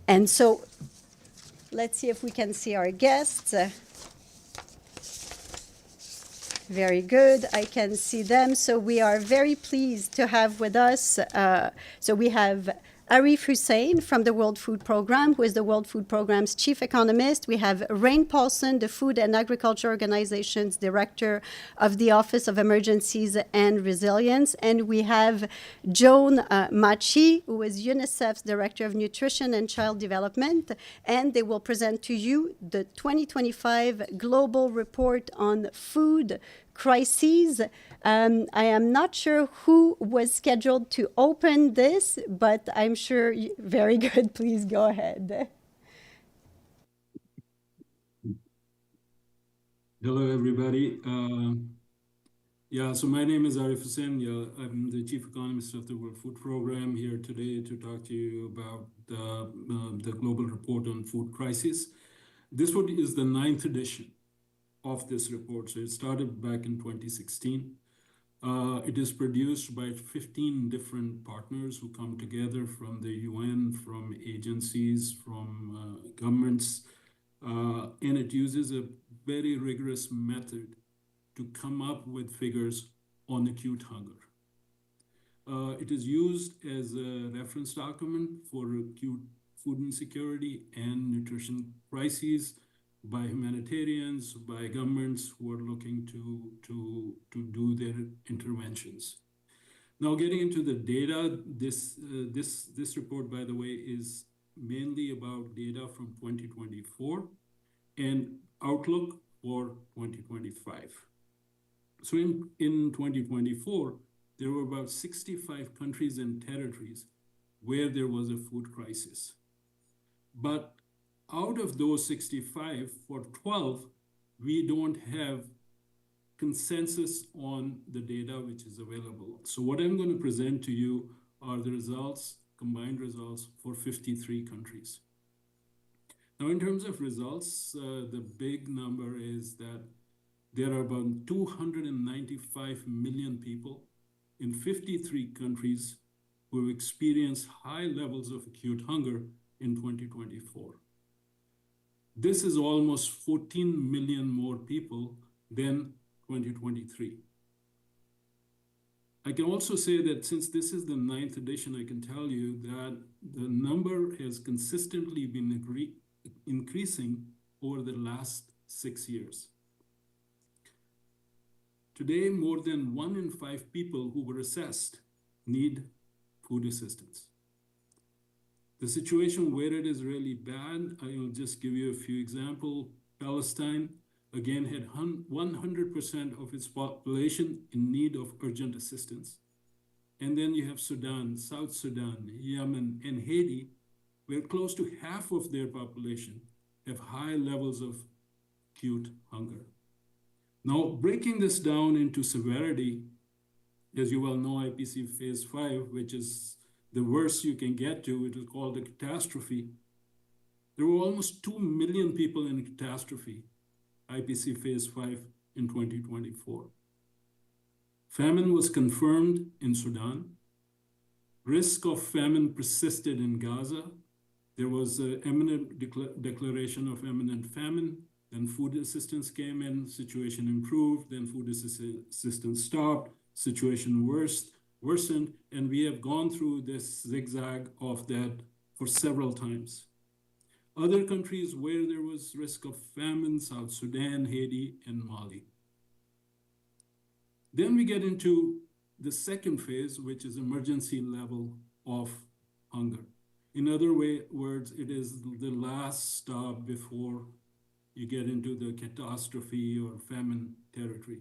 And so let's see if we can see our guests. Very good. I can see them. So we are very pleased to have with us. So we have Arif Husain from the World Food Programme, who is the World Food Programme's chief economist. We have Rein, Paulsen, the Food and Agriculture Organization's director of the Office of Emergencies and Resilience. And we have Joan Matji, who is UNICEF's Director of Nutrition and Child Development. And they will present to you the 2025 Global Report on Food Crises. I am not sure who was scheduled to open this, but I'm sure very good. Please go ahead. Hello, everybody. So my name is Arif Husain. I'm the chief economist of the World Food Programme, here today to talk to you about the Global Report on Food Crisis. This is the 9th edition of this report. So it started back in 2016. It is produced by 15 different partners who come together from the UN, from agencies, from governments, and it uses a very rigorous method to come up with figures on acute hunger. It is used as a reference document for acute food insecurity and nutrition crises by humanitarians, by governments who are looking to do their interventions. Now, getting into the data, this report, by the way, is mainly about data from 2024 and outlook for 2025. So in 2024, there were about 65 countries and territories where there was a food crisis. But out of those 65, for 12, we don't have consensus on the data which is available. So what I'm going to present to you are the results, combined results for 53 countries. Now, in terms of results, the big number is that there are about 295 million people in 53 countries who have experienced high levels of acute hunger in 2024. This is almost 14 million more people than 2023. I can also say that since this is the 9th edition, I can tell you that the number has consistently been increasing over the last 6 years. Today, more than 1 in 5 people who were assessed need food assistance. The situation where it is really bad, I will just give you a few examples. Palestine, again, had 100% of its population in need of urgent assistance. And then you have Sudan, South Sudan, Yemen, and Haiti, where close to half of their population have high levels of acute hunger. Now, breaking this down into severity, as you well know, IPC Phase 5, which is the worst you can get to, it is called a catastrophe. There were almost 2 million people in catastrophe, IPC Phase 5 in 2024. Famine was confirmed in Sudan. Risk of famine persisted in Gaza. There was an imminent declaration of imminent famine. Then food assistance came in, situation improved. Then food assistance stopped, situation worsened. And we have gone through this zigzag of that for several times. Other countries where there was risk of famine, South Sudan, Haiti, and Mali. Then we get into the second phase, which is emergency level of hunger. In other words, it is the last stop before you get into the catastrophe or famine territory.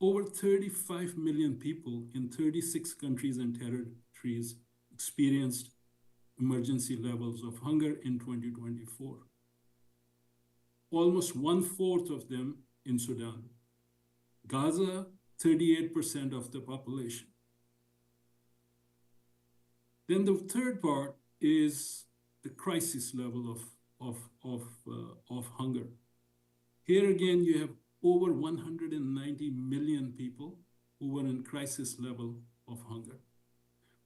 Over 35 million people in 36 countries and territories experienced emergency levels of hunger in 2024. Almost 1/4 of them in Sudan. Gaza, 38% of the population. Then the third part is the crisis level of hunger. Here again, you have over 190 million people who were in crisis level of hunger.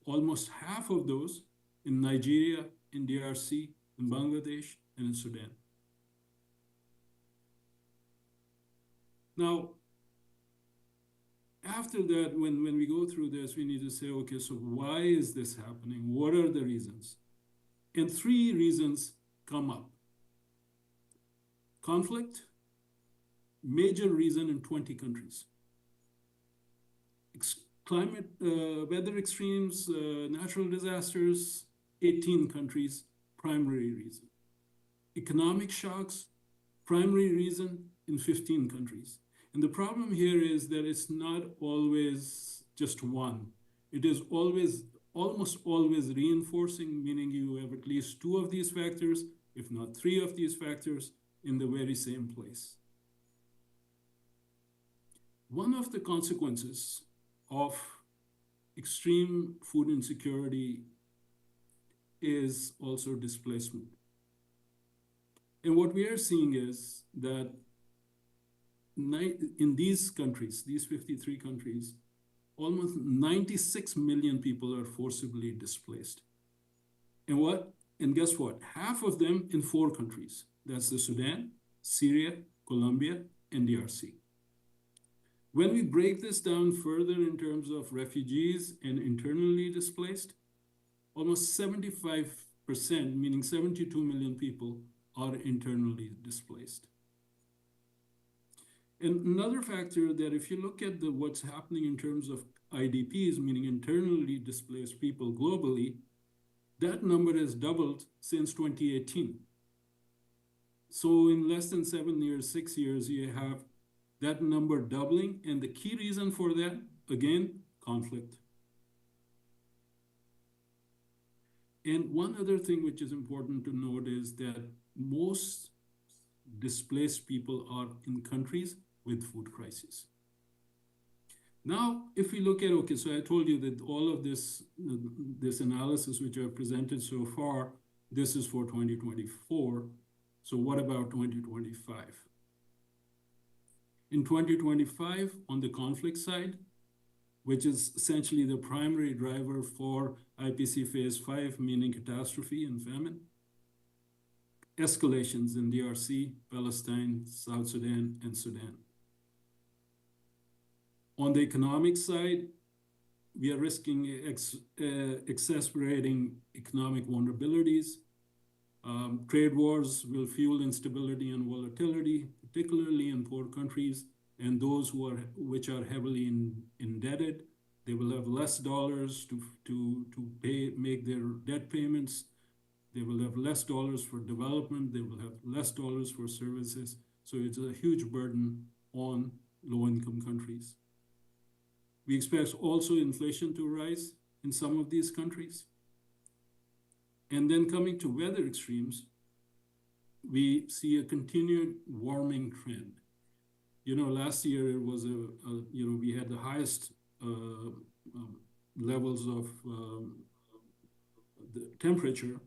Almost half of those in Nigeria, in DRC, in Bangladesh, and in Sudan. Now, after that, when we go through this, we need to say, okay, so why is this happening? What are the reasons? And three reasons come up. Conflict, major reason in 20 countries. Climate, weather extremes, natural disasters, 18 countries, primary reason. Economic shocks, primary reason in 15 countries. And the problem here is that it's not always just one. It is almost always reinforcing, meaning you have at least two of these factors, if not three of these factors, in the very same place. One of the consequences of extreme food insecurity is also displacement. And what we are seeing is that in these countries, these 53 countries, almost 96 million people are forcibly displaced. And guess what? Half of them in 4 countries. That's the Sudan, Syria, Colombia, and DRC. When we break this down further in terms of refugees and internally displaced, almost 75%, meaning 72 million people, are internally displaced. And another factor that if you look at what's happening in terms of IDPs, meaning internally displaced people globally, that number has doubled since 2018. So in less than 7 years, 6 years, you have that number doubling. And the key reason for that, again, conflict. And one other thing which is important to note is that most displaced people are in countries with food crises. Now, if we look at, okay, so I told you that all of this analysis which I've presented so far, this is for 2024. So what about 2025? In 2025, on the conflict side, which is essentially the primary driver for IPC Phase 5, meaning catastrophe and famine, escalations in DRC, Palestine, South Sudan, and Sudan. On the economic side, we are risking exacerbating economic vulnerabilities. Trade wars will fuel instability and volatility, particularly in poor countries and those which are heavily indebted. They will have less dollars to make their debt payments. They will have less dollars for development. They will have less dollars for services. So it's a huge burden on low-income countries. We expect also inflation to rise in some of these countries. And then coming to weather extremes, we see a continued warming trend. Last year it was we had the highest levels of the temperature,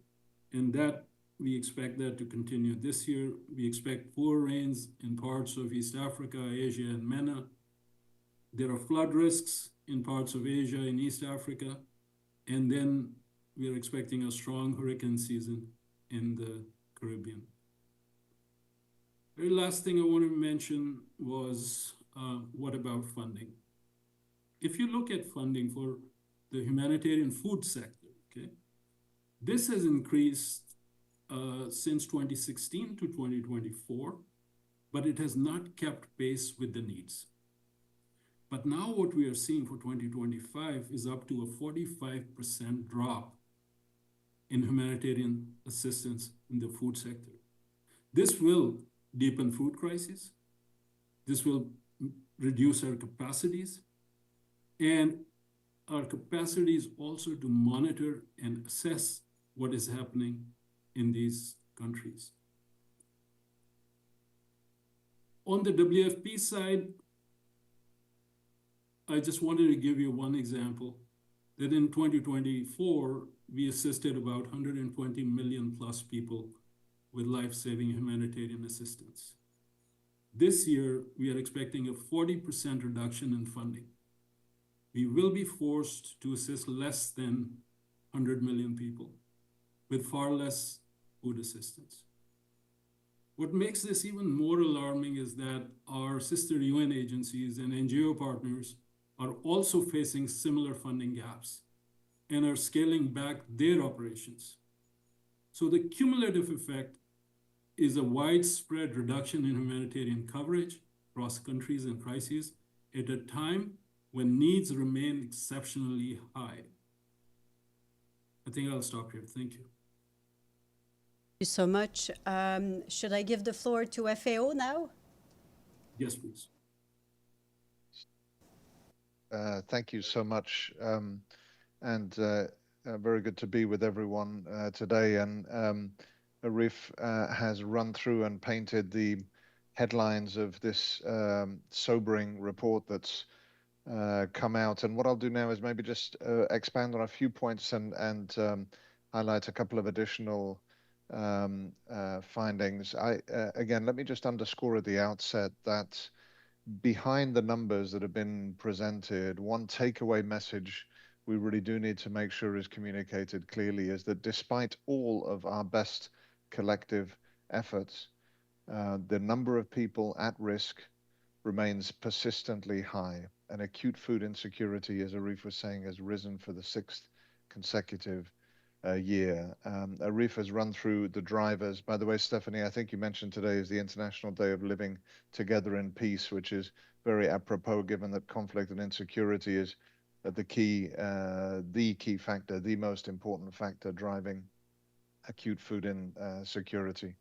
and that we expect that to continue this year. We expect poor rains in parts of East Africa, Asia, and MENA. There are flood risks in parts of Asia and East Africa, and then we are expecting a strong hurricane season in the Caribbean. Very last thing I want to mention was what about funding? If you look at funding for the humanitarian food sector, okay, this has increased since 2016 to 2024, but it has not kept pace with the needs. But now what we are seeing for 2025 is up to a 45% drop in humanitarian assistance in the food sector. This will deepen food crises. This will reduce our capacities, and our capacities also to monitor and assess what is happening in these countries. On the WFP side, I just wanted to give you one example that in 2024, we assisted about 120 million plus people with life-saving humanitarian assistance. This year, we are expecting a 40% reduction in funding. We will be forced to assist less than 100 million people with far less food assistance. What makes this even more alarming is that our sister UN agencies and NGO partners are also facing similar funding gaps and are scaling back their operations. So the cumulative effect is a widespread reduction in humanitarian coverage across countries and crises at a time when needs remain exceptionally high. I think I'll stop here. Thank you. Thank you so much. Should I give the floor to FAO now? Yes, please. Thank you so much. And very good to be with everyone today. And Arif has run through and painted the headlines of this sobering report that's come out. And what I'll do now is maybe just expand on a few points and highlight a couple of additional findings. Again, let me just underscore at the outset that behind the numbers that have been presented, one takeaway message we really do need to make sure is communicated clearly is that despite all of our best collective efforts, the number of people at risk remains persistently high, and acute food insecurity, as Arif was saying, has risen for the sixth consecutive year. Arif has run through the drivers. By the way, Stephanie, I think you mentioned today is the International Day of Living Together in Peace, which is very apropos given that conflict and insecurity is the key factor, the most important factor driving acute food insecurity.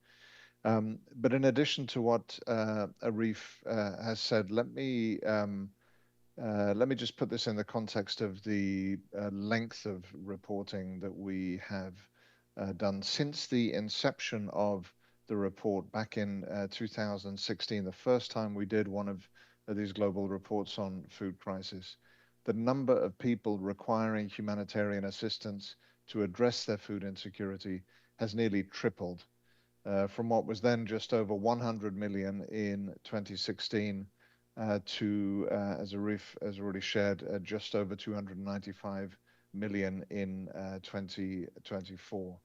But in addition to what Arif has said, let me just put this in the context of the length of reporting that we have done. Since the inception of the report back in 2016, the first time we did one of these global reports on food crisis, the number of people requiring humanitarian assistance to address their food insecurity has nearly tripled from what was then just over 100 million in 2016 to, as Arif has already shared, just over 295 million in 2024.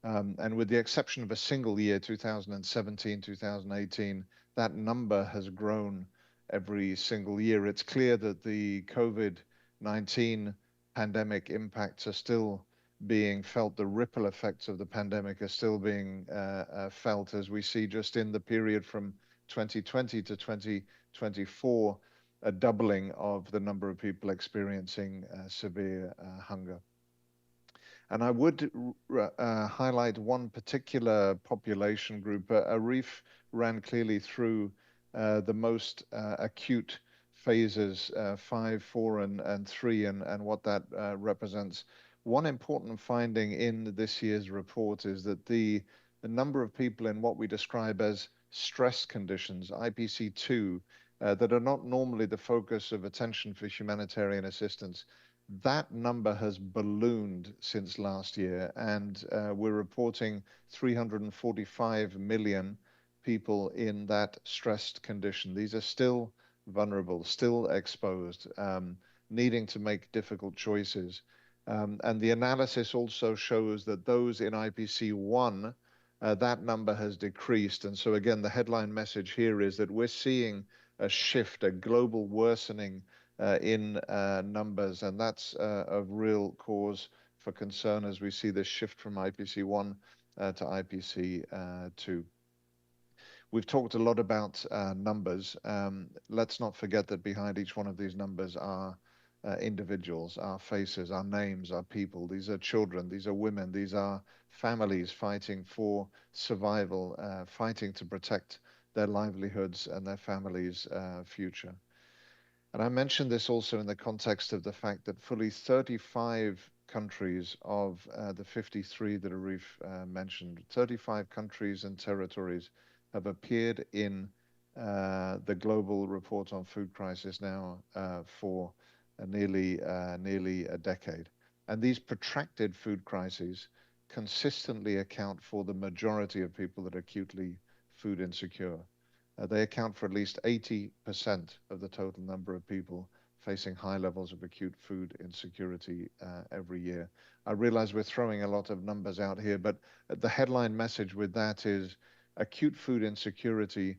And with the exception of a single year, 2017, 2018, that number has grown every single year. It's clear that the COVID-19 pandemic impacts are still being felt. The ripple effects of the pandemic are still being felt, as we see just in the period from 2020 to 2024, a doubling of the number of people experiencing severe hunger. And I would highlight one particular population group. Arif ran clearly through the most acute phases, 5, 4, and 3, and what that represents. One important finding in this year's report is that the number of people in what we describe as stress conditions, IPC2, that are not normally the focus of attention for humanitarian assistance, that number has ballooned since last year, and we're reporting 345 million people in that stressed condition. These are still vulnerable, still exposed, needing to make difficult choices. And the analysis also shows that those in IPC1, that number has decreased. And so again, the headline message here is that we're seeing a shift, a global worsening in numbers, and that's of real cause for concern as we see this shift from IPC1 to IPC2. We've talked a lot about numbers. Let's not forget that behind each one of these numbers are individuals, our faces, our names, our people. These are children, these are women, these are families fighting for survival, fighting to protect their livelihoods and their families' future. And I mentioned this also in the context of the fact that fully 35 countries of the 53 that Arif mentioned, 35 countries and territories have appeared in the global report on food crisis now for nearly a decade. And these protracted food crises consistently account for the majority of people that are acutely food insecure. They account for at least 80% of the total number of people facing high levels of acute food insecurity every year. I realize we're throwing a lot of numbers out here, but the headline message with that is acute food insecurity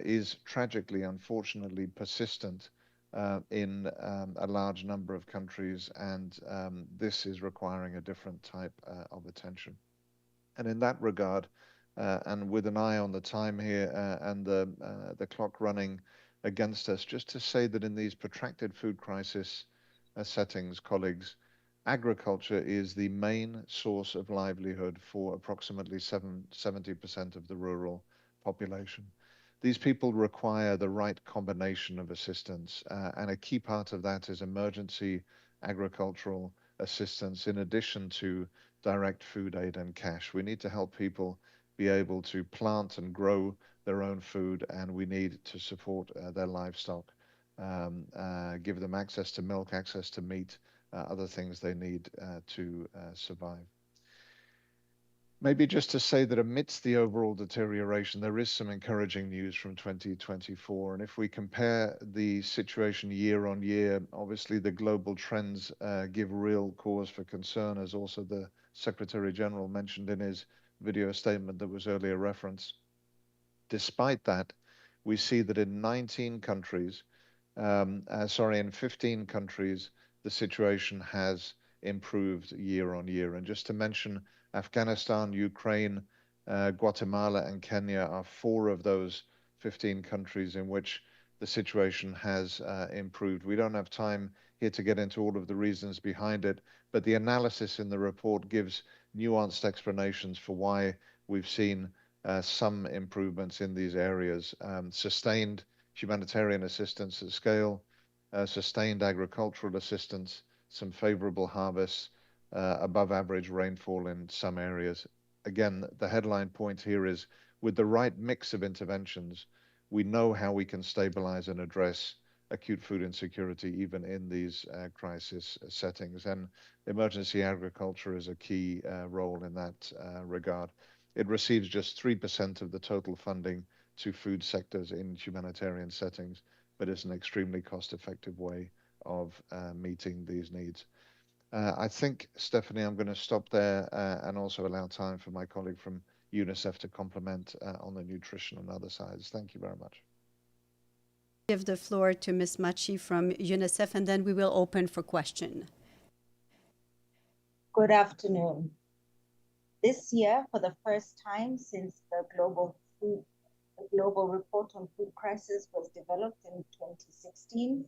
is tragically, unfortunately, persistent in a large number of countries, and this is requiring a different type of attention. And in that regard, and with an eye on the time here and the clock running against us, just to say that in these protracted food crisis settings, colleagues, agriculture is the main source of livelihood for approximately 70% of the rural population. These people require the right combination of assistance, and a key part of that is emergency agricultural assistance in addition to direct food aid and cash. We need to help people be able to plant and grow their own food, and we need to support their livestock, give them access to milk, access to meat, other things they need to survive. Maybe just to say that amidst the overall deterioration, there is some encouraging news from 2024. And if we compare the situation year on year, obviously the global trends give real cause for concern, as also the Secretary General mentioned in his video statement that was earlier referenced. Despite that, we see that in 19 countries, in 15 countries, the situation has improved year on year. And just to mention, Afghanistan, Ukraine, Guatemala, and Kenya are 4 of those 15 countries in which the situation has improved. We don't have time here to get into all of the reasons behind it, but the analysis in the report gives nuanced explanations for why we've seen some improvements in these areas. Sustained humanitarian assistance at scale, sustained agricultural assistance, some favorable harvests, above average rainfall in some areas. Again, the headline point here is with the right mix of interventions, we know how we can stabilize and address acute food insecurity even in these crisis settings. And emergency agriculture is a key role in that regard. It receives just 3% of the total funding to food sectors in humanitarian settings, but it's an extremely cost-effective way of meeting these needs. I think, Stephanie, I'm going to stop there and also allow time for my colleague from UNICEF to complement on the nutrition and other sides. Thank you very much. Give the floor to Ms. Matji from UNICEF, and then we will open for question. Good afternoon. This year, for the first time since the Global Report on Food Crisis was developed in 2016,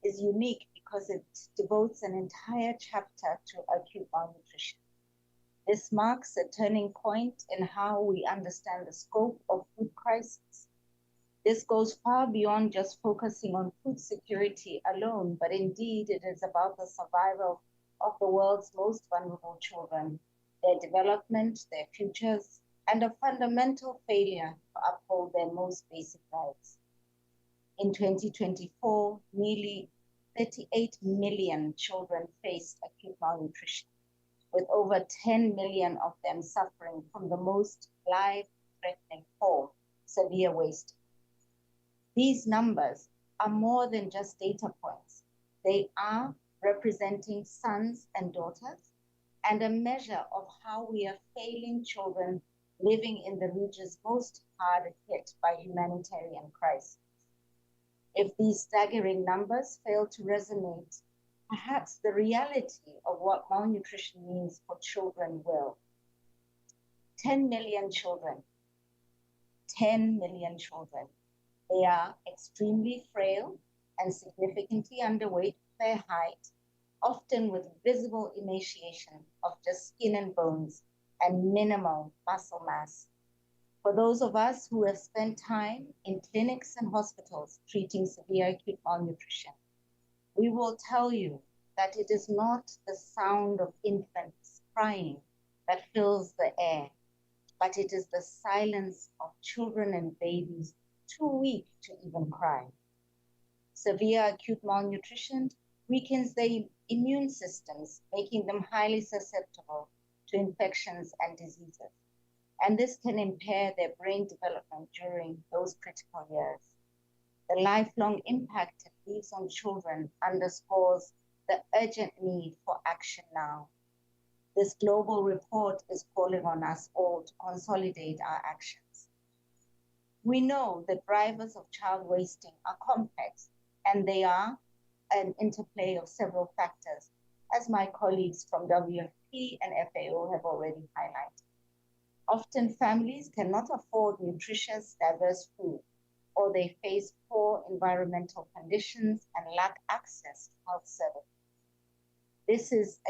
is unique because it devotes an entire chapter to acute malnutrition. This marks a turning point in how we understand the scope of food crisis. This goes far beyond just focusing on food security alone, but indeed it is about the survival of the world's most vulnerable children, their development, their futures, and a fundamental failure to uphold their most basic rights. In 2024, nearly 38 million children faced acute malnutrition, with over 10 million of them suffering from the most life-threatening form, severe wasting. These numbers are more than just data points. They are representing sons and daughters and a measure of how we are failing children living in the regions most hard hit by humanitarian crisis. If these staggering numbers fail to resonate, perhaps the reality of what malnutrition means for children will. 10 million children. 10 million children. They are extremely frail and significantly underweight for their height, often with visible emaciation of just skin and bones and minimal muscle mass. For those of us who have spent time in clinics and hospitals treating severe acute malnutrition, we will tell you that it is not the sound of infants crying that fills the air, but it is the silence of children and babies too weak to even cry. Severe acute malnutrition weakens their immune systems, making them highly susceptible to infections and diseases. And this can impair their brain development during those critical years. The lifelong impact leaves on children underscores the urgent need for action now. This global report is calling on us all to consolidate our actions. We know the drivers of child wasting are complex, and they are an interplay of several factors, as my colleagues from WFP and FAO have already highlighted. Often families cannot afford nutritious, diverse food, or they face poor environmental conditions and lack access to health services. This is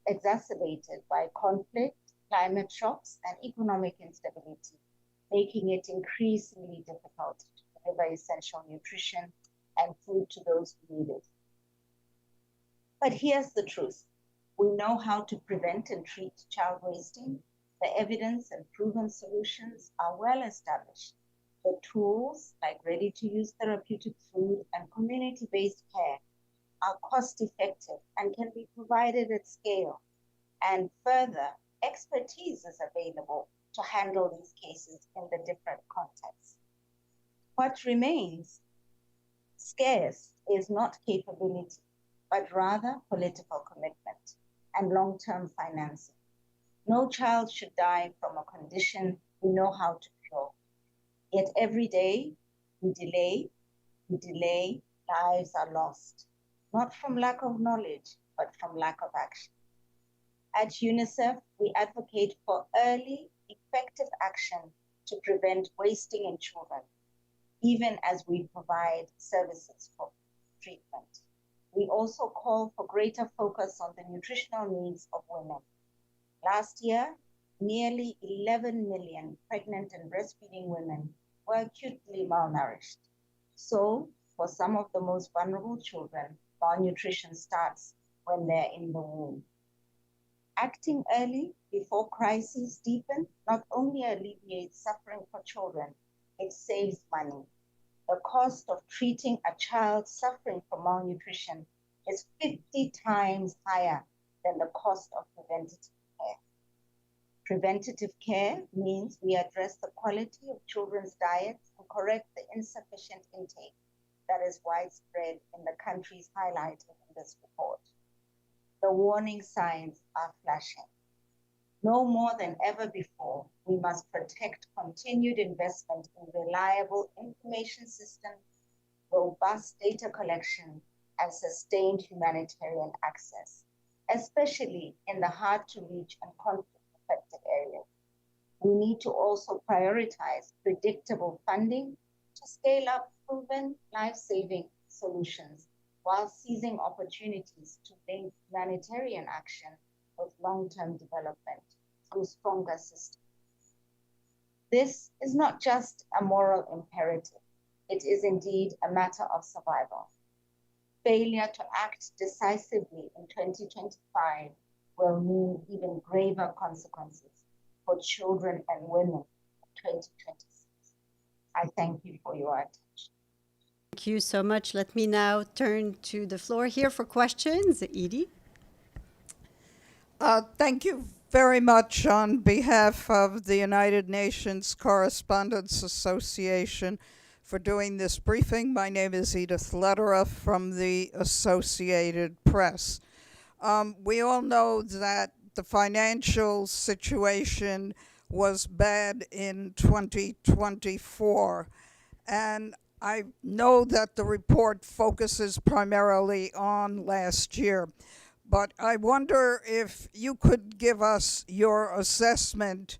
exacerbated by conflict, climate shocks, and economic instability, making it increasingly difficult to deliver essential nutrition and food to those who need it. But here's the truth. We know how to prevent and treat child wasting. The evidence and proven solutions are well established. The tools, like ready-to-use therapeutic food and community-based care, are cost-effective and can be provided at scale. And further, expertise is available to handle these cases in the different contexts. What remains scarce is not capability, but rather political commitment and long-term financing. No child should die from a condition we know how to cure. Yet every day we delay, lives are lost, not from lack of knowledge, but from lack of action. At UNICEF, we advocate for early, effective action to prevent wasting in children, even as we provide services for treatment. We also call for greater focus on the nutritional needs of women. Last year, nearly 11 million pregnant and breastfeeding women were acutely malnourished. So, for some of the most vulnerable children, malnutrition starts when they're in the womb. Acting early before crises deepen not only alleviates suffering for children, it saves money. The cost of treating a child suffering from malnutrition is 50 times higher than the cost of preventative care. Preventative care means we address the quality of children's diets and correct the insufficient intake that is widespread in the countries highlighted in this report. The warning signs are flashing. No more than ever before, we must protect continued investment in reliable information systems, robust data collection, and sustained humanitarian access, especially in the hard-to-reach and conflict-affected areas. We need to also prioritize predictable funding to scale up proven life-saving solutions while seizing opportunities to link humanitarian action with long-term development through stronger systems. This is not just a moral imperative. It is indeed a matter of survival. Failure to act decisively in 2025 will mean even graver consequences for children and women in 2026. I thank you for your attention. Thank you so much. Let me now turn to the floor here for questions. Edie? Thank you very much on behalf of the United Nations Correspondents Association for doing this briefing. My name is Edith Lederer from the Associated Press. We all know that the financial situation was bad in 2024, and I know that the report focuses primarily on last year, but I wonder if you could give us your assessment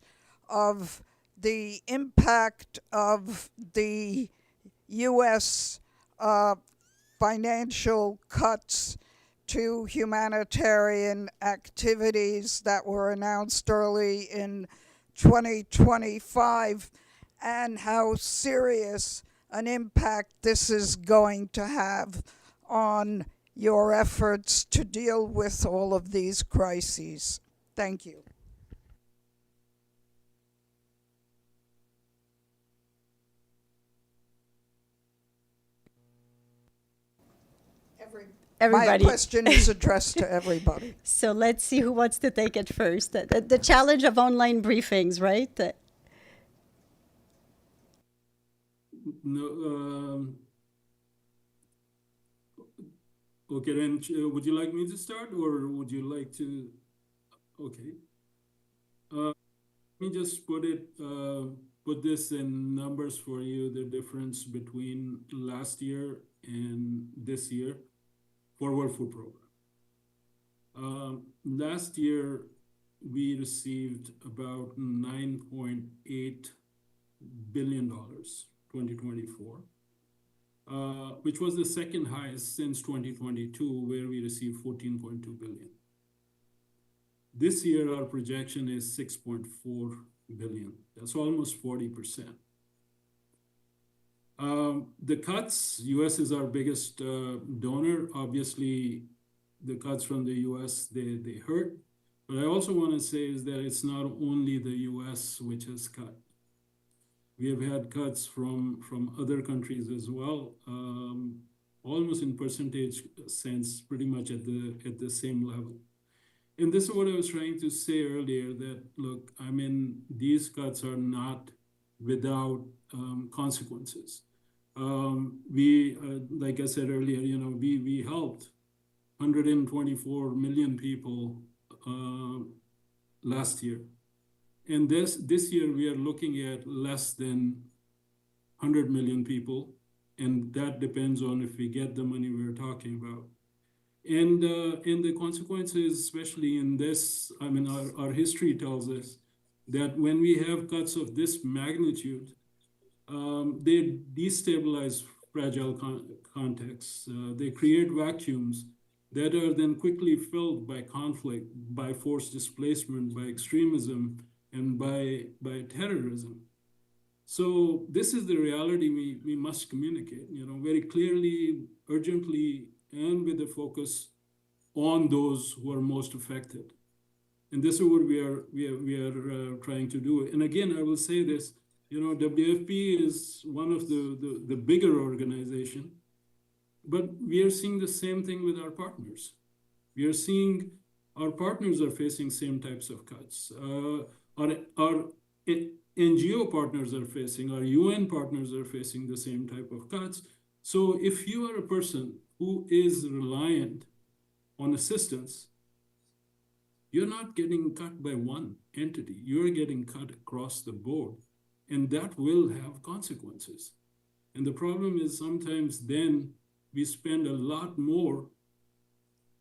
of the impact of the U.S. Financial cuts to humanitarian activities that were announced early in 2025, and how serious an impact this is going to have on your efforts to deal with all of these crises. Thank you. Everybody. My question is addressed to everybody. So let's see who wants to take it first. The challenge of online briefings, right? No, Okay, then would you like me to start or would you like to? Okay. Let me just put this in numbers for you, the difference between last year and this year for World Food Program. Last year, we received about $9.8 billion, 2024, which was the second highest since 2022, where we received 14.2 billion. This year, our projection is 6.4 billion. That's almost 40%. The cuts, US is our biggest donor. Obviously, the cuts from the US, they hurt. But I also want to say is that it's not only the US which has cut. We have had cuts from other countries as well, almost in percentage sense, pretty much at the same level. And this is what I was trying to say earlier, that, look, I mean, these cuts are not without consequences. Like I said earlier, we helped 124 million people last year. And this year, we are looking at less than 100 million people. And that depends on if we get the money we're talking about. And the consequences, especially in this, I mean, our history tells us that when we have cuts of this magnitude, they destabilize fragile contexts. They create vacuums that are then quickly filled by conflict, by forced displacement, by extremism, and by terrorism. So this is the reality we must communicate, very clearly, urgently, and with a focus on those who are most affected. And this is what we are trying to do. And again, I will say this, WFP is one of the bigger organizations, but we are seeing the same thing with our partners. We are seeing our partners are facing same types of cuts. Our NGO partners are facing, our UN partners are facing the same type of cuts. So if you are a person who is reliant on assistance, you're not getting cut by one entity. You're getting cut across the board, and that will have consequences. And the problem is sometimes then we spend a lot more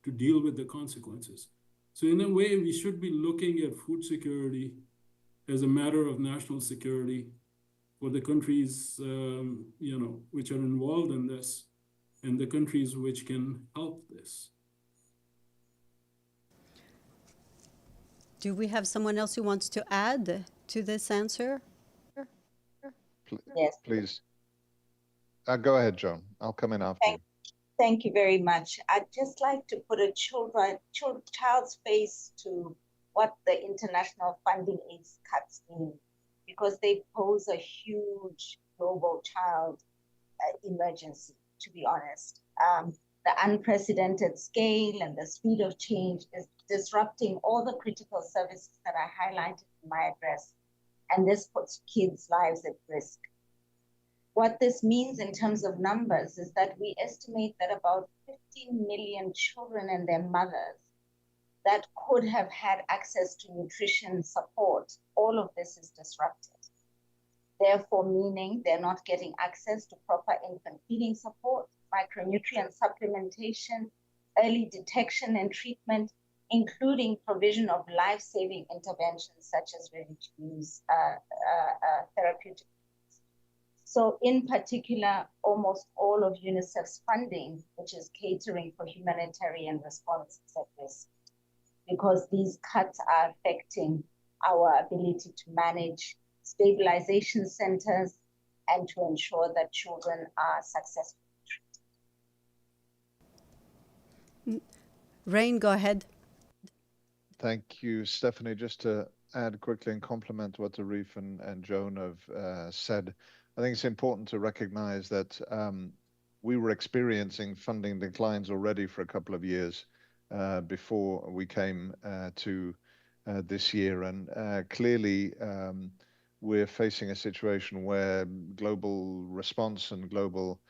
to deal with the consequences. So in a way, we should be looking at food security as a matter of national security for the countries, which are involved in this, and the countries which can help this. Do we have someone else who wants to add to this answer? Yes. Please. Go ahead, Joan. I'll come in after you. Thank you very much. I'd just like to put a child's face to what the international funding aids cuts mean, because they pose a huge global child emergency, to be honest. The unprecedented scale and the speed of change is disrupting all the critical services that I highlighted in my address, and this puts kids' lives at risk. What this means in terms of numbers is that we estimate that about 15 million children and their mothers that could have had access to nutrition support, all of this is disrupted. Therefore, meaning they're not getting access to proper infant feeding support, micronutrient supplementation, early detection and treatment, including provision of life-saving interventions such as ready-to-use therapeutics. So in particular, almost all of UNICEF's funding, which is catering for humanitarian response, is at risk, because these cuts are affecting our ability to manage stabilization centers and to ensure that children are successfully treated. Rein, go ahead. Thank you, Stephanie. Just to add quickly and complement what Arif and Joan have said, I think it's important to recognize that we were experiencing funding declines already for a couple of years before we came to this year. And clearly, we're facing a situation where global response and global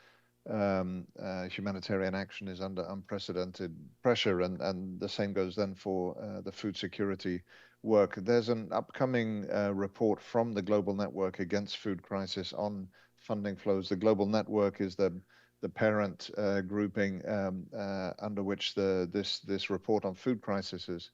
humanitarian action is under unprecedented pressure, and the same goes then for the food security work. There's an upcoming report from the Global Network Against Food Crisis on funding flows. The Global Network is the parent grouping under which this report on food crisis has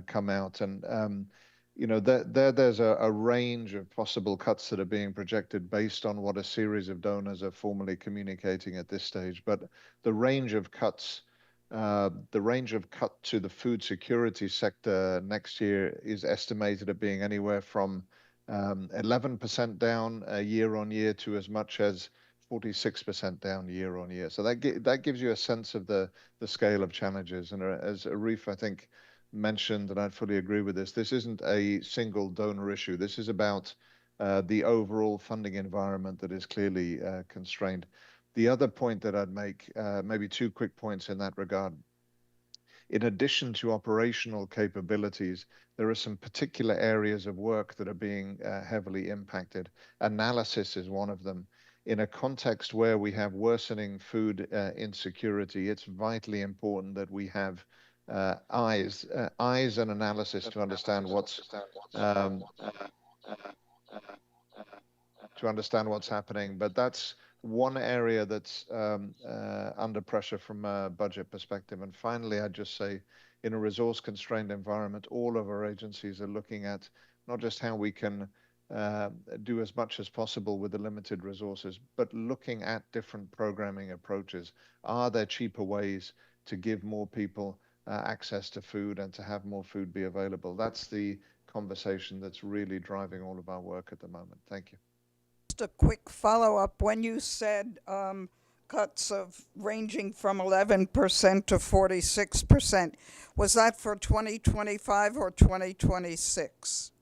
come out, and you know, there's a range of possible cuts that are being projected based on what a series of donors are formally communicating at this stage. But the range of cuts, the range of cut to the food security sector next year is estimated at being anywhere from 11% down year on year to as much as 46% down year on year. So that gives you a sense of the scale of challenges. And as Arif, I think, mentioned, and I fully agree with this, this isn't a single donor issue. This is about the overall funding environment that is clearly constrained. The other point that I'd make, maybe two quick points in that regard. In addition to operational capabilities, there are some particular areas of work that are being heavily impacted. Analysis is one of them. In a context where we have worsening food insecurity, it's vitally important that we have eyes and analysis to understand what's happening. But that's one area that's under pressure from a budget perspective. And finally, I'd just say, in a resource-constrained environment, all of our agencies are looking at not just how we can do as much as possible with the limited resources, but looking at different programming approaches. Are there cheaper ways to give more people access to food and to have more food be available? That's the conversation that's really driving all of our work at the moment. Thank you. Just a quick follow-up. When you said cuts of ranging from 11% to 46%, was that for 2025 or 2026?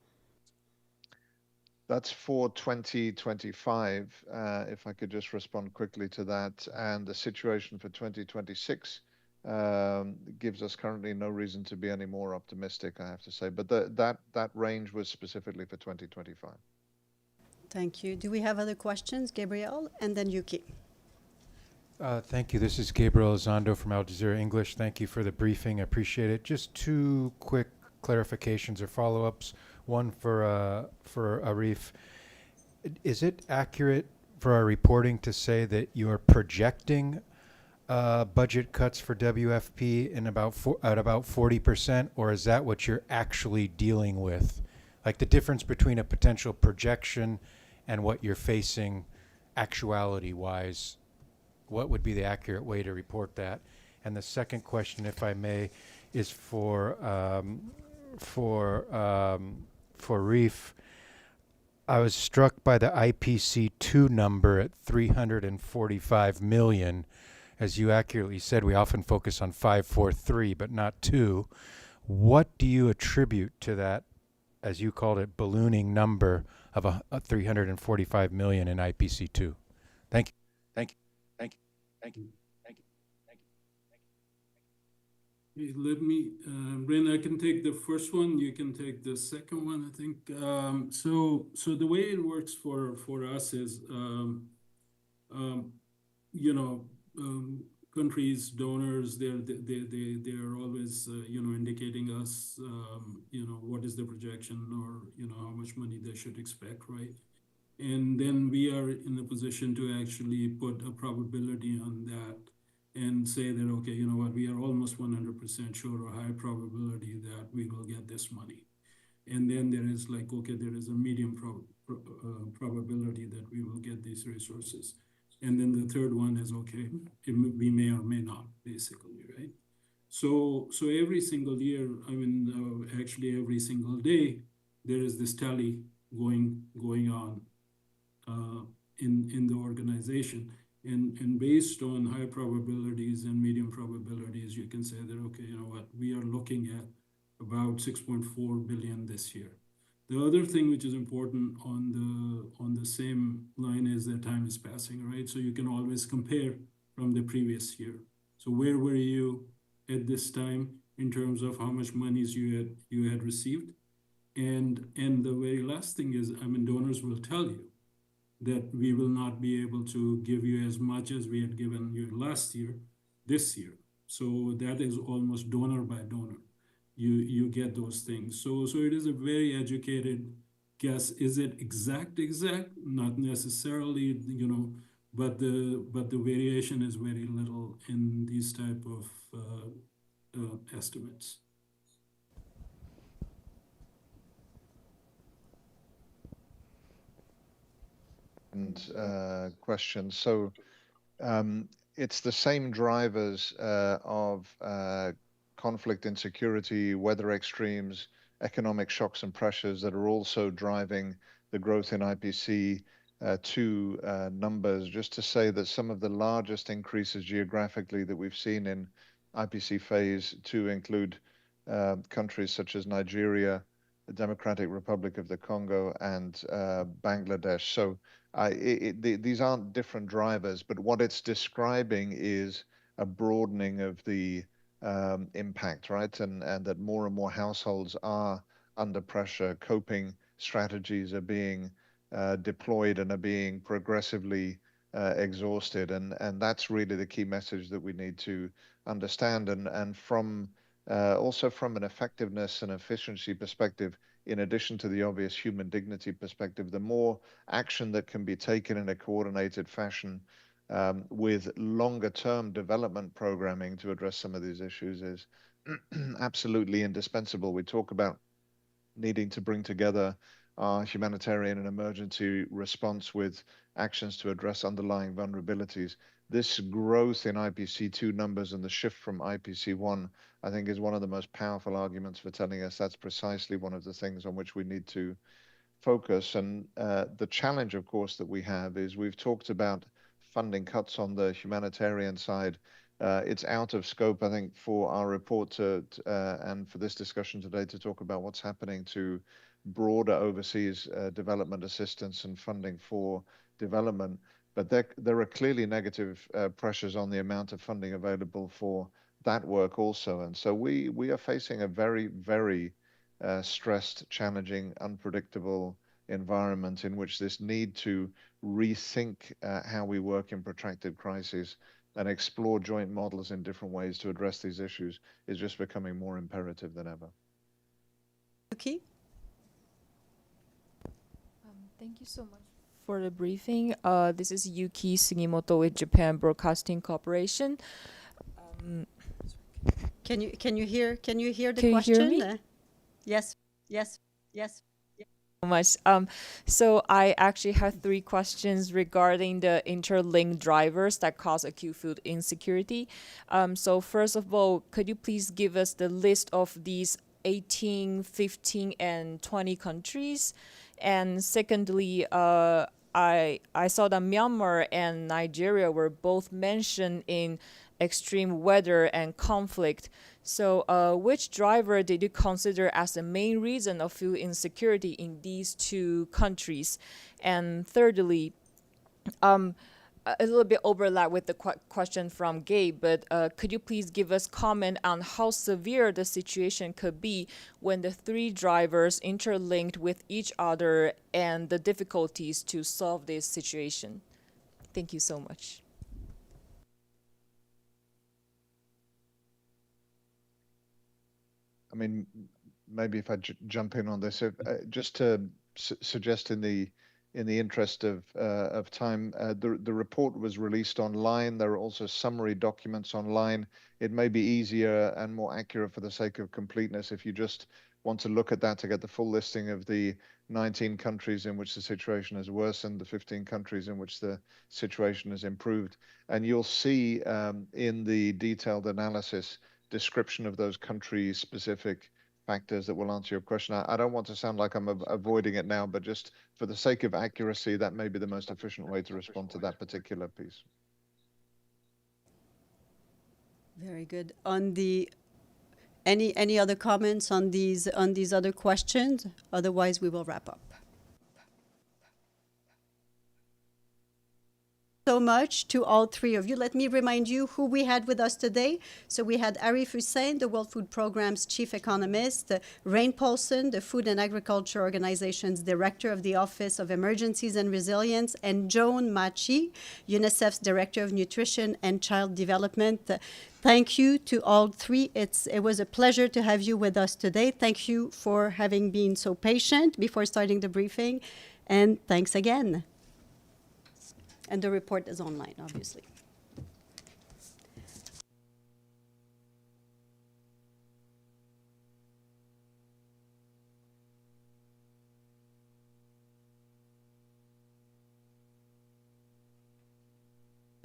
That's for 2025, if I could just respond quickly to that. And the situation for 2026 gives us currently no reason to be any more optimistic, I have to say. But that range was specifically for 2025. Thank you. Do we have other questions? Gabriel, and then Yuki. Thank you. This is Gabriel Zondo from Al Jazeera English. Thank you for the briefing. I appreciate it. Just two quick clarifications or follow-ups. One for Arif. Is it accurate for our reporting to say that you are projecting budget cuts for WFP at about 40%, or is that what you're actually dealing with? Like the difference between a potential projection and what you're facing actuality-wise, what would be the accurate way to report that? And the second question, if I may, is for Reef. I was struck by the IPC2 number at 345 million. As you accurately said, we often focus on 543, but not 2. What do you attribute to that, as you called it, ballooning number of a 345 million in IPC2? Thank you. Thank you. Thank you. Thank you. Thank you. Thank you. Let me, Rein, I can take the first one. You can take the second one, I think. So the way it works for us is, countries, donors, they are always, indicating us, what is the projection or, how much money they should expect, right? And then we are in a position to actually put a probability on that and say that, okay, you know what, we are almost 100% sure or high probability that we will get this money. And then there is like, okay, there is a medium probability that we will get these resources. And then the third one is, okay, we may or may not, basically, right? So every single year, actually every single day, there is this tally going on in the organization. And based on high probabilities and medium probabilities, you can say that, okay, you know what, we are looking at about 6.4 billion this year. The other thing which is important on the same line is that time is passing, right? So you can always compare from the previous year. So where were you at this time in terms of how much monies you had received? And the very last thing is, donors will tell you that we will not be able to give you as much as we had given you last year, this year. So that is almost donor by donor. You get those things. So it is a very educated guess. Is it exact? Not necessarily, but the variation is very little in these type of estimates. And questions. So it's the same drivers of conflict, insecurity, weather extremes, economic shocks and pressures that are also driving the growth in IPC to numbers. Just to say that some of the largest increases geographically that we've seen in IPC phase 2 include countries such as Nigeria, the Democratic Republic of the Congo, and Bangladesh. So these aren't different drivers, but what it's describing is a broadening of the impact, right? And that more and more households are under pressure. Coping strategies are being deployed and are being progressively exhausted. And that's really the key message that we need to understand. And from also from an effectiveness and efficiency perspective, in addition to the obvious human dignity perspective, the more action that can be taken in a coordinated fashion with longer term development programming to address some of these issues is absolutely indispensable. We talk about needing to bring together our humanitarian and emergency response with actions to address underlying vulnerabilities. This growth in IPC2 numbers and the shift from IPC1, I think, is one of the most powerful arguments for telling us that's precisely one of the things on which we need to focus. And the challenge, of course, that we have is we've talked about funding cuts on the humanitarian side. It's out of scope, I think, for our report and for this discussion today to talk about what's happening to broader overseas development assistance and funding for development. But there are clearly negative pressures on the amount of funding available for that work also. And so we are facing a very, very stressed, challenging, unpredictable environment in which this need to rethink how we work in protracted crises and explore joint models in different ways to address these issues is just becoming more imperative than ever. Okay. Thank you so much for the briefing. This is Yuki Sugimoto with Japan Broadcasting Corporation. Can you hear the Can you hear question? me? Yes. So much. So I actually have 3 questions regarding the interlinked drivers that cause acute food insecurity. So first of all, could you please give us the list of these 18, 15, and 20 countries? And secondly, I saw that Myanmar and Nigeria were both mentioned in extreme weather and conflict. So which driver did you consider as the main reason of food insecurity in these 2 countries? And thirdly, a little bit overlap with the question from Gabe, but could you please give us comment on how severe the situation could be when the 3 drivers interlinked with each other and the difficulties to solve this situation? Thank you so much. I mean, maybe if I jump in on this, just to suggest in the interest of time, the report was released online. There are also summary documents online. It may be easier and more accurate for the sake of completeness if you just want to look at that to get the full listing of the 19 countries in which the situation has worsened, the 15 countries in which the situation has improved. And you'll see in the detailed analysis description of those country-specific factors that will answer your question. I don't want to sound like I'm avoiding it now, but just for the sake of accuracy, that may be the most efficient way to respond to that particular piece. Very good. On the any other comments on these other questions? Otherwise, we will wrap up. So much to all three of you. Let me remind you who we had with us today. So we had Arif Husain, the World Food Programme's chief economist, Rein Paulsen, the Food and Agriculture Organization's director of the Office of Emergencies and Resilience, and Joan, Matji, UNICEF's director of Nutrition and Child Development. Thank you to all three. It was a pleasure to have you with us today. Thank you for having been so patient before starting the briefing, and thanks again. And the report is online, obviously.